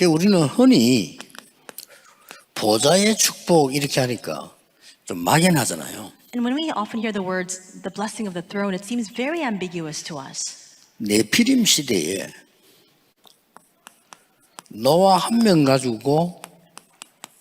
우리는 흔히 보좌의 축복 이렇게 하니까 좀 막연하잖아요. And when we often hear the words, the blessing of the throne, it seems very ambiguous to us. 네피림 시대에 노아 한 명 가지고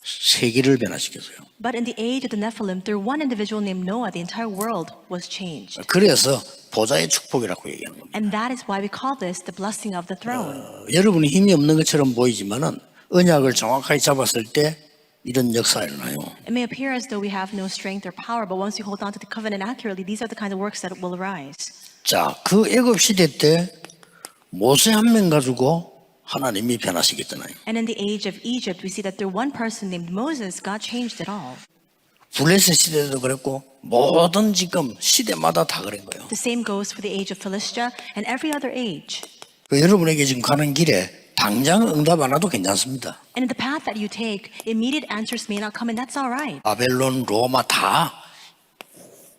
세계를 변화시켰어요. But in the age of the Nephilim, through one individual named Noah, the entire world was changed. 그래서 보좌의 축복이라고 얘기하는 겁니다. And that is why we call this the blessing of the throne. 여러분이 힘이 없는 것처럼 보이지만은 언약을 정확하게 잡았을 때 이런 역사가 일어나요. It may appear as though we have no strength or power, but once we hold on to the covenant accurately, these are the kind of works that will arise. 자, 그 애굽 시대 때 모세 한 명 가지고 하나님이 변화시켰잖아요. And in the age of Egypt, we see that through one person named Moses, God changed it all. 블레셋 시대도 그랬고 모든 지금 시대마다 다 그런 거예요. The same goes for the age of Philistia and every other age. 여러분에게 지금 가는 길에 당장 응답 안 와도 괜찮습니다. And in the path that you take, immediate answers may not come, and that's all right. 바벨론, 로마 다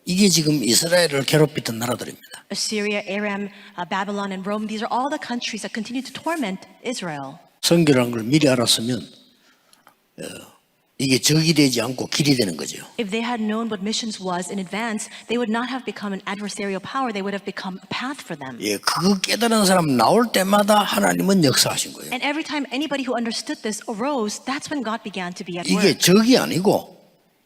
이게 지금 이스라엘을 괴롭히던 나라들입니다. Assyria, Aram, Babylon, and Rome, these are all the countries that continue to torment Israel. 선교라는 걸 미리 알았으면 이게 적이 되지 않고 길이 되는 거죠. If they had known what missions was in advance, they would not have become an adversarial power. They would have become a path for them. 예, 그거 깨달은 사람 나올 때마다 하나님은 역사하신 거예요. And every time anybody who understood this arose, that's when God began to be at work. 이게 적이 아니고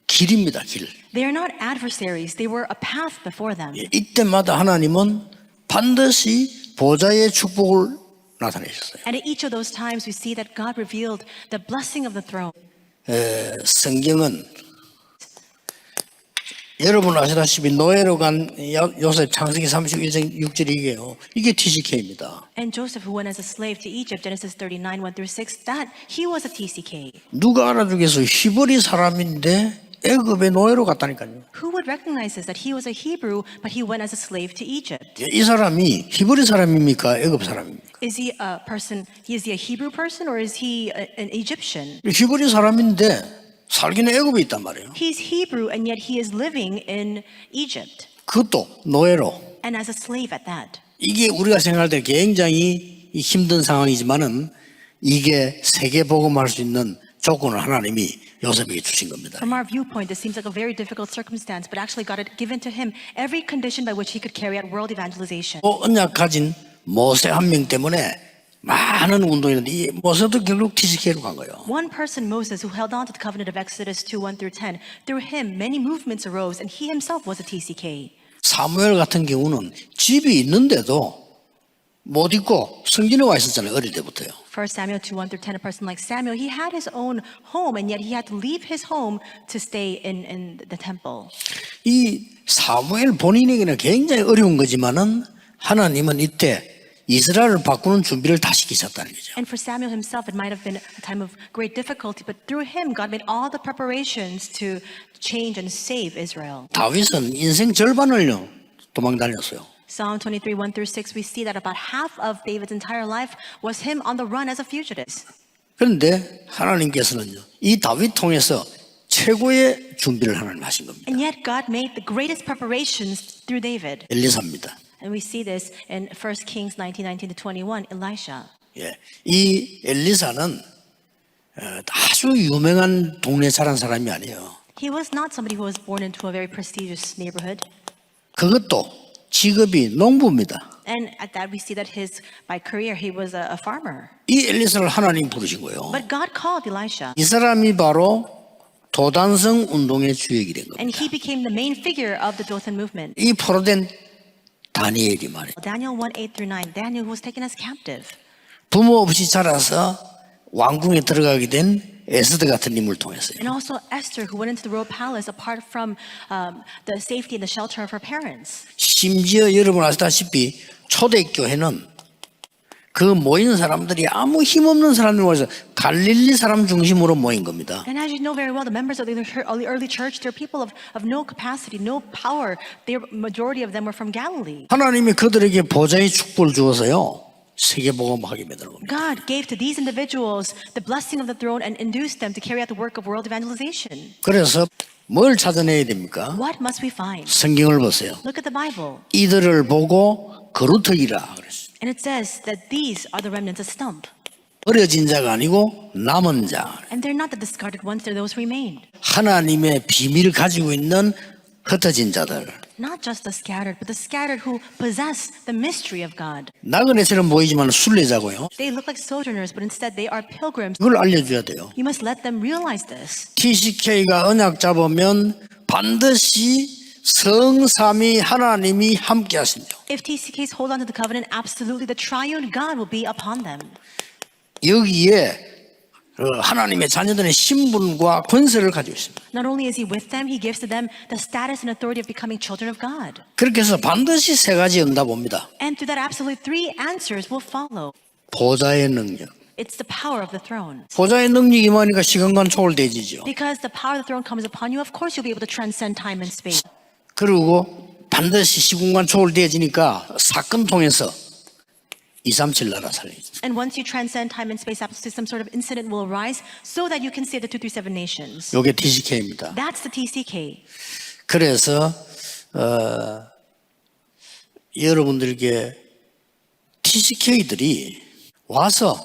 길입니다, 길. They are not adversaries. They were a path before them. 예, 이때마다 하나님은 반드시 보좌의 축복을 나타내셨어요. And at each of those times, we see that God revealed the blessing of the throne. 성경은 여러분 아시다시피 노예로 간 요셉 창세기 31장 6절 이게요. 이게 TCK입니다. And Joseph, who went as a slave to Egypt, Genesis 39, 1-6, that he was a TCK. 누가 알아주겠어요? 히브리 사람인데 애굽의 노예로 갔다니까요. Who would recognize this, that he was a Hebrew, but he went as a slave to Egypt? 이 사람이 히브리 사람입니까? 애굽 사람입니까? Is he a person, is he a Hebrew person or is he an Egyptian? 히브리 사람인데 살기는 애굽에 있단 말이에요. He's Hebrew and yet he is living in Egypt. 그것도 노예로. And as a slave at that. 이게 우리가 생각할 때 굉장히 힘든 상황이지만은 이게 세계 복음할 수 있는 조건을 하나님이 요셉에게 주신 겁니다. From our viewpoint, this seems like a very difficult circumstance, but actually God had given to him every condition by which he could carry out world evangelization. 언약 가진 모세 한 명 때문에 많은 운동이 있는데 이 모세도 결국 TCK로 간 거예요. One person, Moses, who held on to the covenant of Exodus 2, 1-10, through him many movements arose and he himself was a TCK. 사무엘 같은 경우는 집이 있는데도 못 있고 성전에 와 있었잖아요. 어릴 때부터요. 1 Samuel 2, 1-10, a person like Samuel, he had his own home and yet he had to leave his home to stay in the temple. 이 사무엘 본인에게는 굉장히 어려운 거지만은 하나님은 이때 이스라엘을 바꾸는 준비를 다 시키셨다는 거죠. And for Samuel himself, it might have been a time of great difficulty, but through him, God made all the preparations to change and save Israel. 다윗은 인생 절반을요 도망 다녔어요. Psalm 23, 1-6, we see that about half of David's entire life was him on the run as a fugitive. 그런데 하나님께서는요 이 다윗 통해서 최고의 준비를 하나님 하신 겁니다. And yet God made the greatest preparations through David. 엘리사입니다. And we see this in 1 Kings 19:19-21, Elisha. 예, 이 엘리사는 아주 유명한 동네 자란 사람이 아니에요. He was not somebody who was born into a very prestigious neighborhood. 그것도 직업이 농부입니다. And at that we see that by career he was a farmer. 이 엘리사를 하나님 부르신 거예요. But God called Elisha. 이 사람이 바로 도단성 운동의 주역이 된 And 겁니다. he became the main figure of the Dothan movement. 이 포로된 다니엘이 말이에요. Daniel 1:8-9, Daniel who was taken as captive. 부모 없이 자라서 왕궁에 들어가게 된 에스더 같은 인물을 통해서요. And also Esther who went into the royal palace apart from the safety and the shelter of her parents. 심지어 여러분 아시다시피 초대교회는 그 모인 사람들이 아무 힘없는 사람들 모여서 갈릴리 사람 중심으로 모인 겁니다. And as you know very well, the members of the early church, they're people of no capacity, no power. The majority of them were from Galilee. 하나님이 그들에게 보좌의 축복을 주어서요. 세계복음하게 만드는 겁니다. God gave to these individuals the blessing of the throne and induced them to carry out the work of world evangelization. 그래서 뭘 찾아내야 됩니까? What must we find? 성경을 보세요. Look at the Bible. 이들을 보고 거루터기라 그랬어요. And it says that these are the remnants of stump. 버려진 자가 아니고 남은 자. And they're not the discarded ones, they're those who remained. 하나님의 비밀을 가지고 있는 흩어진 자들. Not just the scattered, but the scattered who possess the mystery of God. 나그네처럼 보이지만 순례자고요. They look like sojourners, but instead they are pilgrims. 그걸 알려줘야 돼요. You must let them realize this. TCK가 언약 잡으면 반드시 성삼위 하나님이 함께 하신대요. If TCKs hold on to the covenant, absolutely the triune God will be upon them. 여기에 하나님의 자녀들의 신분과 권세를 가지고 있습니다. Not only is he with them, he gives to them the status and authority of becoming children of God. 그렇게 해서 반드시 세 가지 응답 옵니다. And through that, absolutely three answers will follow. 보좌의 능력. It's the power of the throne. 보좌의 능력이 임하니까 시간과 초월되지죠. Because the power of the throne comes upon you, of course you'll be able to transcend time and space. 그리고 반드시 시공간 초월되어지니까 사건 통해서 237 나라 살리죠. And once you transcend time and space, absolutely some sort of incident will arise so that you can save the 237 nations. 이게 TCK입니다. That's the TCK. 그래서 여러분들에게 TCK들이 와서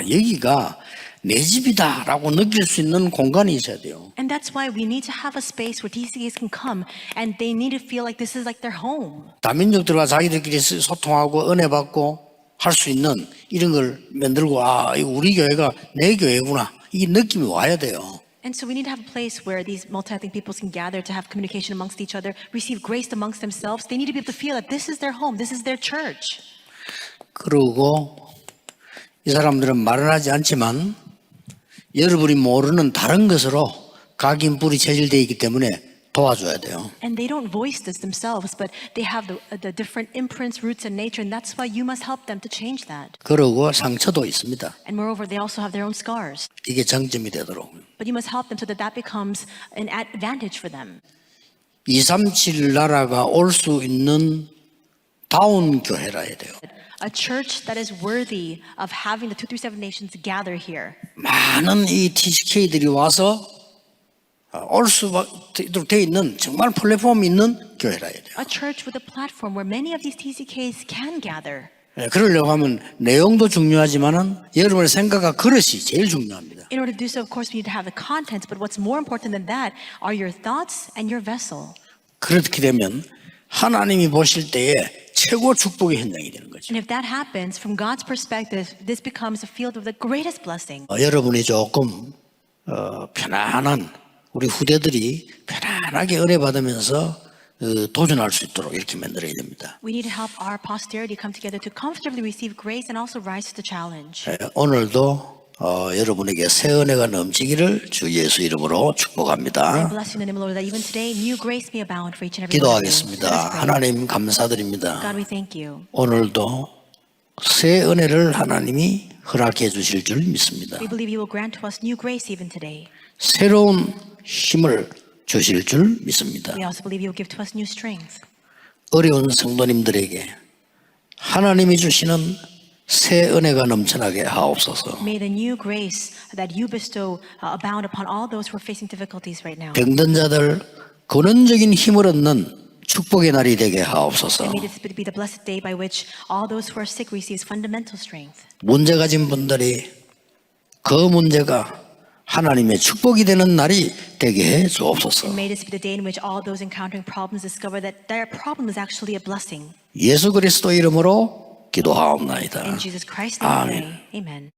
여기가 내 집이다라고 느낄 수 있는 공간이 있어야 돼요. And that's why we need to have a space where TCKs can come and they need to feel like this is like their home. 다민족들과 자기들끼리 소통하고 은혜 받고 할 수 있는 이런 걸 만들고 이거 우리 교회가 내 교회구나 이 느낌이 와야 돼요. And so we need to have a place where these multi-ethnic peoples can gather to have communication amongst each other, receive grace amongst themselves. They need to be able to feel that this is their home, this is their church. 그리고 이 사람들은 말은 하지 않지만 여러분이 모르는 다른 것으로 각인 뿔이 체질되어 있기 때문에 도와줘야 돼요. And they don't voice this themselves, but they have the different imprints, roots, and nature, and that's why you must help them to change that. 그리고 상처도 있습니다. And moreover, they also have their own scars. 이게 장점이 되도록. But you must help them so that that becomes an advantage for them. 237 나라가 올 수 있는 다운 교회라 해야 돼요. A church that is worthy of having the 237 nations gather here. 많은 이 TCK들이 와서 올 수 있도록 되어 있는 정말 플랫폼이 있는 교회라 해야 돼요. A church with a platform where many of these TCKs can gather. 그러려고 하면 내용도 중요하지만은 여러분의 생각과 그릇이 제일 중요합니다. In order to do so, of course, we need to have the contents, but what's more important than that are your thoughts and your vessel. 그렇게 되면 하나님이 보실 때에 최고 축복의 현장이 되는 거죠. And if that happens, from God's perspective, this becomes a field of the greatest blessing. 여러분이 조금 편안한 우리 후대들이 편안하게 은혜 받으면서 도전할 수 있도록 이렇게 만들어야 됩니다. We need to help our posterity come together to comfortably receive grace and also rise to the challenge. 오늘도 여러분에게 새 은혜가 넘치기를 주 예수 이름으로 I 축복합니다. bless you in the name of the Lord that even today new grace may abound for each and every one of you. Let us 기도하겠습니다. pray. 하나님 감사드립니다. God, we thank you. 오늘도 새 은혜를 하나님이 허락해 주실 줄 믿습니다. We believe you will grant to us new grace even today. 새로운 힘을 주실 줄 믿습니다. We also believe you will give to us new strength. 어려운 성도님들에게 하나님이 주시는 새 은혜가 넘쳐나게 하옵소서. May the new grace that you bestow abound upon all those who are facing difficulties right now. 병든 자들 근원적인 힘을 얻는 축복의 날이 되게 하옵소서. And may this be the blessed day by which all those who are sick receive fundamental strength. 문제 가진 분들이 그 문제가 하나님의 축복이 되는 날이 되게 해 주옵소서. And may this be the day in which all those encountering problems discover that their problem is actually a blessing. 예수 그리스도 이름으로 기도하옵나이다. In Jesus Christ's name, we 아멘. pray. Amen.